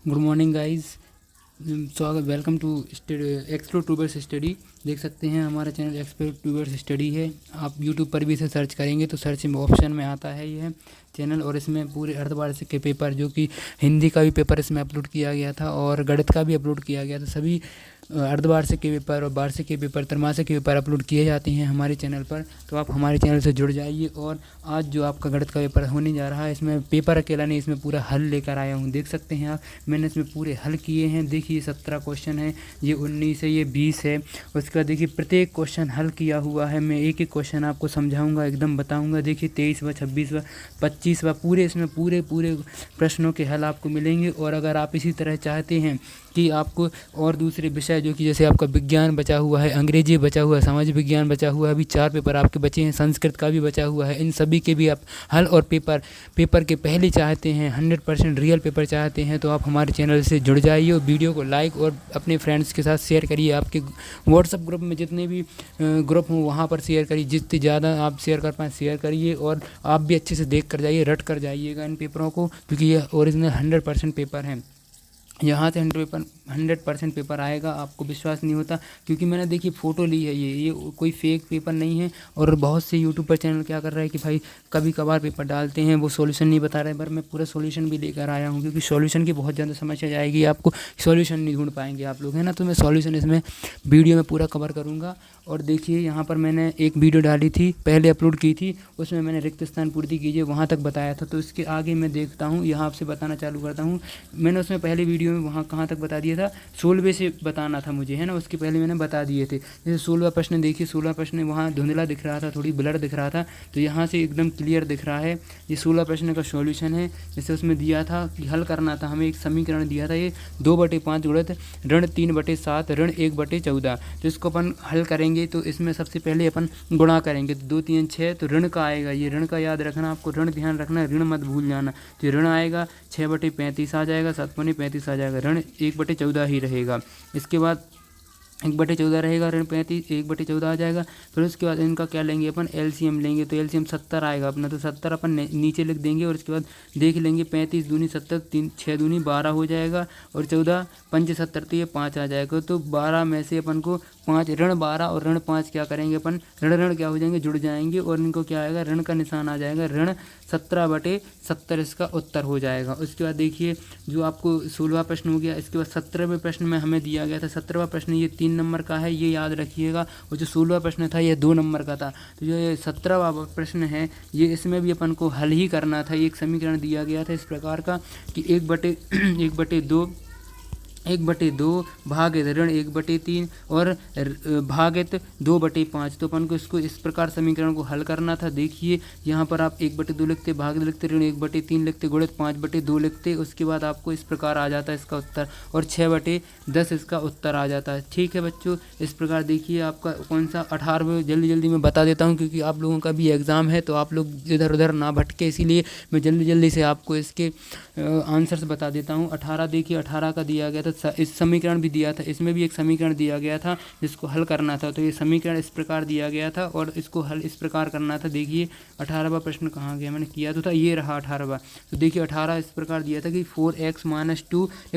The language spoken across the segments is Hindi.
Good morning guys. स्वागत, welcome to explore tubers study. देख सकते हैं हमारा चैनल एक्सप्लोर ट्यूबर्स स्टडी है। आप यूट्यूब पर भी इसे सर्च करेंगे तो सर्च ऑप्शन में आता है यह चैनल, और इसमें पूरे अर्धवार्षिक के पेपर, जो कि हिंदी का भी पेपर इसमें अपलोड किया गया था और गणित का भी अपलोड किया गया था। सभी अर्धवार्षिक के पेपर और वार्षिक के पेपर, त्रैमासिक के पेपर अपलोड किए जाते हैं हमारे चैनल पर। तो आप हमारे चैनल से जुड़ जाइए। और आज जो आपका गणित का पेपर होने जा रहा है, इसमें पेपर अकेला नहीं, इसमें पूरा हल लेकर आया हूँ। देख सकते हैं आप, मैंने इसमें पूरे हल किए हैं। देखिए 17 क्वेश्चन है, ये 19 है, ये 20 है। उसका देखिए प्रत्येक क्वेश्चन हल किया हुआ है। मैं एक एक क्वेश्चन आपको समझाऊंगा, एकदम बताऊंगा। देखिए 23वां, 26वां, 25वां, पूरे इसमें पूरे प्रश्नों के हल आपको मिलेंगे। और अगर आप इसी तरह चाहते हैं कि आपको और दूसरे विषय, जो कि जैसे आपका विज्ञान बचा हुआ है, अंग्रेजी बचा हुआ है, समाज विज्ञान बचा हुआ है, अभी 4 पेपर आपके बचे हैं, संस्कृत का भी बचा हुआ है, इन सभी के भी आप हल और पेपर के पहले चाहते हैं, 100% रियल पेपर चाहते हैं, तो आप हमारे चैनल से जुड़ जाइए और वीडियो को लाइक और अपने फ्रेंड्स के साथ शेयर करिए। आपके व्हाट्सएप ग्रुप में जितने भी ग्रुप हों वहाँ पर शेयर करिए। जितनी ज़्यादा आप शेयर कर पाएँ शेयर करिए, और आप भी अच्छे से देख कर जाइए, रट कर जाइएगा इन पेपरों को, क्योंकि ये ओरिजिनल 100% पेपर हैं। यहाँ से 100% पेपर आएगा। आपको विश्वास नहीं होता क्योंकि मैंने देखिए फ़ोटो ली है, ये कोई फेक पेपर नहीं है। और बहुत से यूट्यूब पर चैनल क्या कर रहे हैं कि भाई कभी कभार पेपर डालते हैं, वो सॉल्यूशन नहीं बता रहे, पर मैं पूरा सॉल्यूशन भी लेकर आया हूँ, क्योंकि सॉल्यूशन की बहुत ज़्यादा समस्या जाएगी, आपको सॉल्यूशन नहीं ढूंढ पाएंगे आप लोग, है ना। तो मैं सॉल्यूशन इसमें वीडियो में पूरा कवर करूँगा। और देखिए यहाँ पर मैंने एक वीडियो डाली थी, पहले अपलोड की थी, उसमें मैंने रिक्त स्थान पूर्ति कीजिए वहाँ तक बताया था। तो इसके आगे मैं देखता हूँ, यहाँ आपसे बताना चालू करता हूँ। मैंने उसमें पहले वीडियो में वहाँ कहाँ तक बता दिया था, 16वें से बताना था मुझे, है ना। उसके पहले मैंने बता दिए थे। जैसे 16वां प्रश्न देखिए, 16वां प्रश्न वहाँ धुंधला दिख रहा था, थोड़ी ब्लर दिख रहा था, तो यहाँ से एकदम क्लियर दिख रहा है। ये 16 प्रश्न का सॉल्यूशन है। जैसे उसमें दिया था कि हल करना था, हमें एक समीकरण दिया था, ये 2/5 गुणित ऋण 3/7 ऋण 1/14। तो इसको अपन हल करेंगे, तो इसमें सबसे पहले अपन गुणा करेंगे, तो 2 3 6, तो ऋण का आएगा, ये ऋण का याद रखना, आपको ऋण ध्यान रखना, ऋण मत भूल जाना। तो ऋण आएगा 6/35 आ जाएगा, 7/35 आ जाएगा, ऋण 1/14 ही रहेगा। इसके बाद 1/14 रहेगा, ऋण 35 1/14 आ जाएगा। फिर उसके बाद इनका क्या लेंगे अपन, एलसीएम लेंगे, तो एलसीएम 70 आएगा अपना, तो 70 अपन नीचे लिख देंगे। और इसके बाद देख लेंगे 35 दूनी 70, 3 6 दूनी 12 हो जाएगा, और 14 5 70, तो ये 5 आ जाएगा। तो 12 में से अपन को 5, ऋण 12 और ऋण 5 क्या करेंगे अपन, ऋण क्या हो जाएंगे, जुड़ जाएंगे, और इनको क्या आएगा, ऋण का निशान आ जाएगा, ऋण 17/70 इसका उत्तर हो जाएगा। उसके बाद देखिए जो आपको 16वां प्रश्न हो गया। इसके बाद 17वें प्रश्न में हमें दिया गया था, 17वां प्रश्न ये 3 नंबर का है, ये याद रखिएगा। और जो 16वां प्रश्न था ये 2 नंबर का था। तो जो ये 17वां प्रश्न है, ये इसमें भी अपन को हल ही करना था। एक समीकरण दिया गया था इस प्रकार का कि 1/2 भागित ऋण 1/3 और भागित 2/5। तो अपन को इसको इस प्रकार समीकरण को हल करना था। देखिए यहाँ पर आप 1/2 लिखते, भागित लिखते, ऋण 1/3 लिखते, गुणित 5/2 लिखते, उसके बाद आपको इस प्रकार आ जाता है इसका उत्तर, और 6/10 इसका उत्तर आ जाता है। ठीक है बच्चों, इस प्रकार देखिए आपका कौन सा 18वें जल्दी मैं बता देता हूँ, क्योंकि आप लोगों का भी एग्ज़ाम है, तो आप लोग इधर उधर ना भटके, इसीलिए मैं जल्दी से आपको इसके आंसर्स बता देता हूँ। 18 देखिए, 18 का दिया गया था, इस समीकरण भी दिया था, इसमें भी एक समीकरण दिया गया था जिसको हल करना था। तो ये समीकरण इस प्रकार दिया गया था और इसको हल इस प्रकार करना था। देखिए 18वां प्रश्न कहाँ गया, मैंने किया तो था, ये रहा 18वां। तो देखिए 18 इस प्रकार दिया था कि 4x - 2 =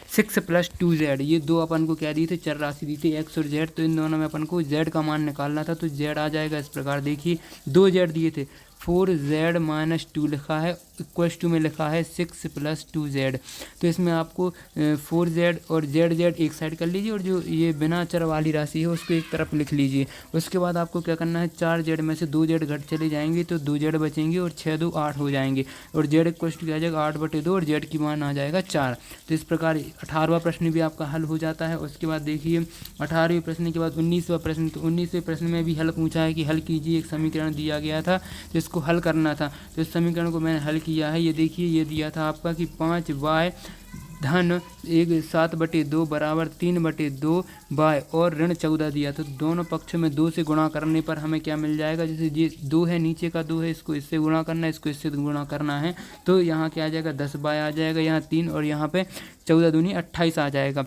6 + 2z। ये दो अपन को क्या दिए थे, चर राशि दी थी, x और z। तो इन दोनों में अपन को z का मान निकालना था, तो z आ जाएगा इस प्रकार। देखिए 2 z दिए थे, 4z - 2 लिखा है, = में लिखा है 6 + 2z। तो इसमें आपको 4z और z एक साइड कर लीजिए, और जो ये बिना चर वाली राशि है उसको एक तरफ लिख लीजिए। उसके बाद आपको क्या करना है, 4z में से 2z घट चले जाएंगे, तो 2z बचेंगे, और 6 2 8 हो जाएंगे, और z = क्या आ जाएगा 8/2, और z की मान आ जाएगा 4। तो इस प्रकार 18वां प्रश्न भी आपका हल हो जाता है। उसके बाद देखिए 18वें प्रश्न के बाद 19वां प्रश्न। तो 19वें प्रश्न में भी हल पूछा है कि हल कीजिए, एक समीकरण दिया गया था जिसको हल करना था। तो इस समीकरण को मैंने हल किया है। ये देखिए ये दिया था आपका कि 5y धन 7/2 बराबर 3/2 y, और ऋण 14 दिया था। तो दोनों पक्षों में 2 से गुणा करने पर हमें क्या मिल जाएगा, जैसे ये 2 है, नीचे का 2 है, इसको इससे गुणा करना है, इसको इससे गुणा करना है, तो यहाँ क्या आ जाएगा 10y आ जाएगा, यहाँ 3, और यहाँ पे 14 दूनी 28 आ जाएगा।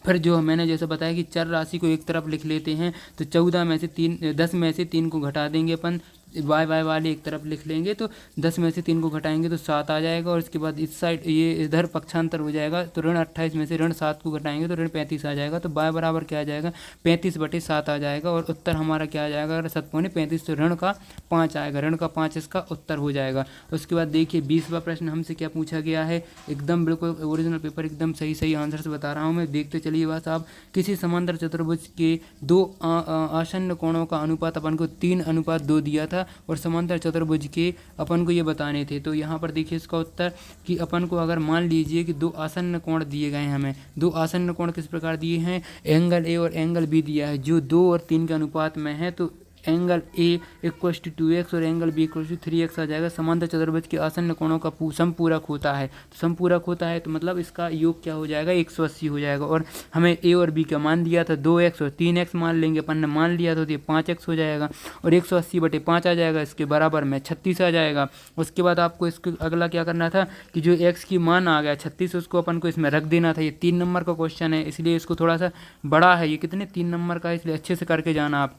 फिर जो मैंने जैसे बताया कि चर राशि को एक तरफ लिख लेते हैं, तो 10 में से 3 को घटा देंगे अपन, वाई वाई वाले एक तरफ लिख लेंगे तो 10 में से 3 को घटाएंगे तो 7 आ जाएगा, और इसके बाद इस साइड ये इधर पक्षांतर हो जाएगा तो ऋण 28 में से ऋण 7 को घटाएंगे तो ऋण 35 आ जाएगा। तो y बराबर क्या आ जाएगा 35/7 आ जाएगा, और उत्तर हमारा क्या आ जाएगा अगर 7/35 तो ऋण का 5 आएगा, ऋण का 5 इसका उत्तर हो जाएगा। उसके बाद देखिए 20वां प्रश्न हमसे क्या पूछा गया है, एकदम बिल्कुल ओरिजिनल पेपर, एकदम सही सही आंसर से बता रहा हूँ मैं, देखते चलिए बस आप। किसी समांतर चतुर्भुज के दो आसन्न कोणों का अनुपात अपन को 3:2 दिया था, और समांतर चतुर्भुज के अपन को ये बताने थे। तो यहाँ पर देखिए इसका उत्तर कि अपन को अगर मान लीजिए कि दो आसन्न कोण दिए गए हैं, हमें दो आसन्न कोण किस प्रकार दिए हैं, एंगल ए और एंगल बी दिया है जो 2 और 3 के अनुपात में है। तो एंगल ए = 2x और एंगल बी = 3x आ जाएगा। समांतर चतुर्भुज के आसन्न कोणों का समपूरक होता है, तो समपूरक होता है तो मतलब इसका योग क्या हो जाएगा 180 हो जाएगा। और हमें ए और बी का मान दिया था 2x और 3x मान लेंगे, अपन ने मान लिया तो ये 5x हो जाएगा, और 180/5 आ जाएगा, इसके बराबर में 36 आ जाएगा। उसके बाद आपको इसके अगला क्या करना था कि जो x की मान आ गया 36, उसको अपन को इसमें रख देना था। ये 3 नंबर का क्वेश्चन है, इसलिए इसको थोड़ा सा बड़ा है, ये कितने 3 नंबर का है, इसलिए अच्छे से करके जाना आप।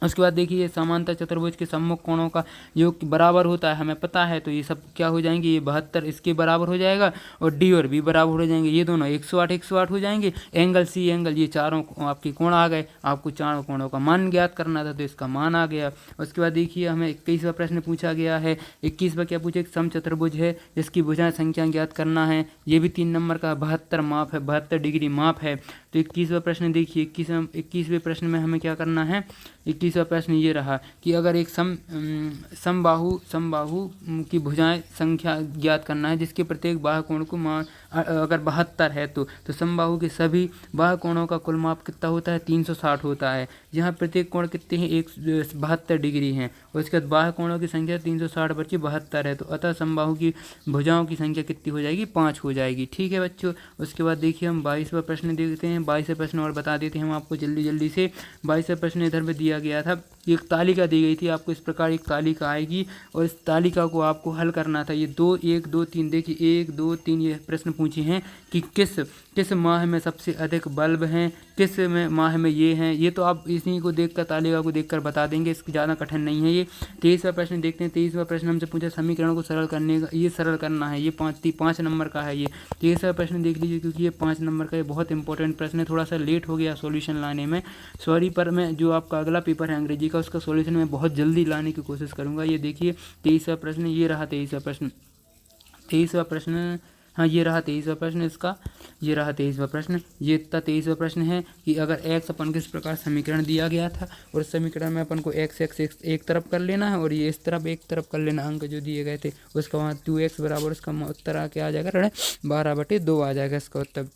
उसके बाद देखिए समांतर चतुर्भुज के सम्मुख कोणों का योग बराबर होता है, हमें पता है, तो ये सब क्या हो जाएंगे, ये 72 इसके बराबर हो जाएगा, और डी और बी बराबर हो जाएंगे, ये दोनों 108 हो जाएंगे। एंगल सी एंगल, ये चारों आपके कोण आ गए, आपको चारों कोणों का मान ज्ञात करना था तो इसका मान आ गया। उसके बाद देखिए हमें 21वां प्रश्न पूछा गया है। 21वां क्या पूछे, समचतुर्भुज है जिसकी भुजा संख्या ज्ञात करना है, ये भी 3 नंबर का 72 माप है, 72 डिग्री माप है। तो 21वां प्रश्न देखिए, 21वें प्रश्न में हमें क्या करना है, 21वां प्रश्न ये रहा कि अगर एक समबाहु की भुजाएं संख्या ज्ञात करना है जिसके प्रत्येक बाहु कोण को अगर 72 है तो समबाहु के सभी बाहु कोणों का कुल माप कितना होता है 360 होता है, जहाँ प्रत्येक कोण कितने हैं 72 डिग्री हैं, और इसके बाद बाहु कोणों की संख्या 360/72 है, तो अतः समबाहु की भुजाओं की संख्या कितनी हो जाएगी 5 हो जाएगी। ठीक है बच्चों। उसके बाद देखिए हम 22वां प्रश्न देखते हैं। 22वां प्रश्न और बता देते हैं हम आपको जल्दी से। 22वां प्रश्न इधर में दिया गया था, एक तालिका दी गई थी आपको, इस प्रकार एक तालिका आएगी और इस तालिका को आपको हल करना था। ये 2 1 2 3 देखिए 1 2 3 ये प्रश्न पूछे हैं कि किस माह में सबसे अधिक बल्ब हैं, किस माह में ये हैं। ये तो आप इसी को देखकर तालिका को देखकर बता देंगे, इसकी ज़्यादा कठिन नहीं है ये। 23वां प्रश्न देखते हैं। 23वां प्रश्न हमसे पूछा समीकरण को सरल करने का, ये सरल करना है, ये 5 नंबर का है ये। 23वां प्रश्न देख लीजिए क्योंकि ये 5 नंबर का, ये बहुत इंपॉर्टेंट प्रश्न है। थोड़ा सा लेट हो गया सॉल्यूशन लाने में, सॉरी, पर मैं जो आपका अगला पेपर है अंग्रेजी का उसका सॉल्यूशन मैं बहुत जल्दी लाने की कोशिश करूँगा। ये देखिए 23वां प्रश्न, ये रहा 23वां प्रश्न। 23वां प्रश्न, हाँ ये रहा 23वां प्रश्न इसका, ये रहा 23वां प्रश्न। ये इतना 23वां प्रश्न है कि अगर x अपन किस प्रकार समीकरण दिया गया था और इस समीकरण में अपन को x एक तरफ कर लेना है और ये इस तरफ एक तरफ कर लेना, अंक जो दिए गए थे उसका वहाँ 2x बराबर उसका उत्तर क्या आ जाएगा 12/2 आ जाएगा इसका उत्तर।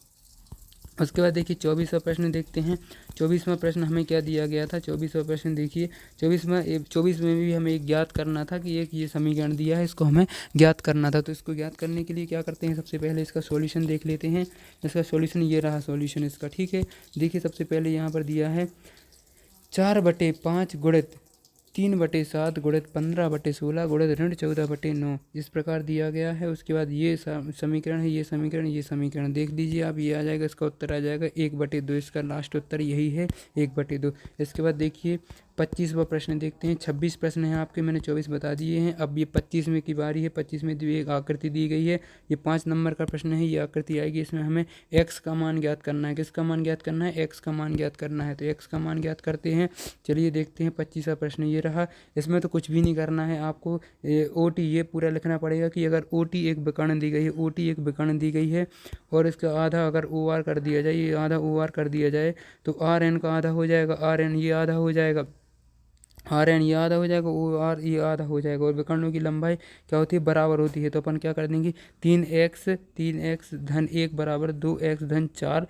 उसके बाद देखिए 24वां प्रश्न देखते हैं। 24वां प्रश्न हमें क्या दिया गया था, 24वां प्रश्न देखिए। 24 में भी हमें एक ज्ञात करना था कि एक ये समीकरण दिया है, इसको हमें ज्ञात करना था। तो इसको ज्ञात करने के लिए क्या करते हैं, सबसे पहले इसका सॉल्यूशन देख लेते हैं। इसका सॉल्यूशन ये रहा सॉल्यूशन इसका, ठीक है। देखिए सबसे पहले यहाँ पर दिया है 4/5 गुणित 3/7 गुणित 15/16 गुणित ऋण 14/9 इस प्रकार दिया गया है। उसके बाद ये समीकरण है, ये समीकरण देख लीजिए आप, ये आ जाएगा, इसका उत्तर आ जाएगा 1/2, इसका लास्ट उत्तर यही है 1/2। इसके बाद देखिए 25वां प्रश्न देखते हैं। 26 प्रश्न हैं आपके, मैंने 24 बता दिए हैं। अब ये 25 में की बारी है। 25 में एक आकृति दी गई है, ये 5 नंबर का प्रश्न है। ये आकृति आएगी, इसमें हमें x का मान ज्ञात करना है। किसका मान ज्ञात करना है, x का मान ज्ञात करना है। तो x का मान ज्ञात करते हैं। चलिए देखते हैं 25वां प्रश्न ये रहा। इसमें तो कुछ भी नहीं करना है आपको, OT ये पूरा लिखना पड़ेगा कि अगर OT एक विकर्ण दी गई है, OT एक विकर्ण दी गई है और इसका आधा अगर OR कर दिया जाए, ये आधा OR कर दिया जाए तो RN का आधा हो जाएगा, RN ये आधा हो जाएगा, RN ये आधा हो जाएगा, OR ये आधा हो जाएगा। और विकर्णों की लंबाई क्या होती है, बराबर होती है। तो अपन क्या कर देंगे 3x धन 1 बराबर 2x धन 4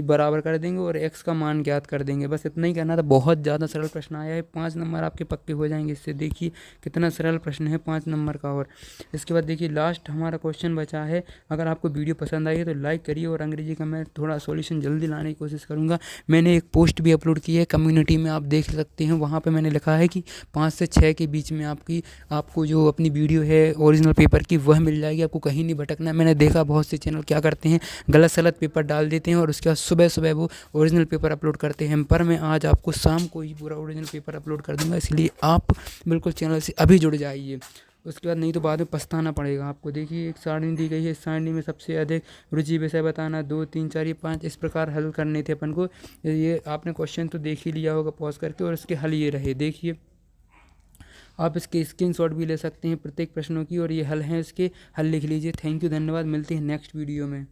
बराबर कर देंगे और x का मान ज्ञात कर देंगे। बस इतना ही करना था। बहुत ज़्यादा सरल प्रश्न आया है, 5 नंबर आपके पक्के हो जाएंगे इससे। देखिए कितना सरल प्रश्न है 5 नंबर का। और इसके बाद देखिए लास्ट हमारा क्वेश्चन बचा है। अगर आपको वीडियो पसंद आई है तो लाइक करिए, और अंग्रेजी का मैं थोड़ा सॉल्यूशन जल्दी लाने की कोशिश करूँगा। मैंने एक पोस्ट भी अपलोड की है कम्युनिटी में, आप देख सकते हैं, वहाँ पर मैंने लिखा लिखा है कि 5 से 6 के बीच में आपको जो अपनी वीडियो है ओरिजिनल पेपर की वह मिल जाएगी, आपको कहीं नहीं भटकना। मैंने देखा बहुत से चैनल क्या करते हैं, गलत सलत पेपर डाल देते हैं और उसके बाद सुबह सुबह वो ओरिजिनल पेपर अपलोड करते हैं, पर मैं आज आपको शाम को ही पूरा ओरिजिनल पेपर अपलोड कर दूंगा, इसलिए आप बिल्कुल चैनल से अभी जुड़ जाइए। उसके बाद नहीं तो बाद में पछताना पड़ेगा आपको। देखिए एक सारणी दी गई है, इस सारणी में सबसे अधिक रुचि विषय बताना, 2 3 4 ये 5 इस प्रकार हल करने थे अपन को। ये आपने क्वेश्चन तो देख ही लिया होगा पॉज करके, और इसके हल ये रहे। देखिए आप इसके स्क्रीनशॉट भी ले सकते हैं प्रत्येक प्रश्नों की, और ये हल हैं इसके, हल लिख लीजिए। थैंक यू, धन्यवाद, मिलते हैं नेक्स्ट वीडियो में।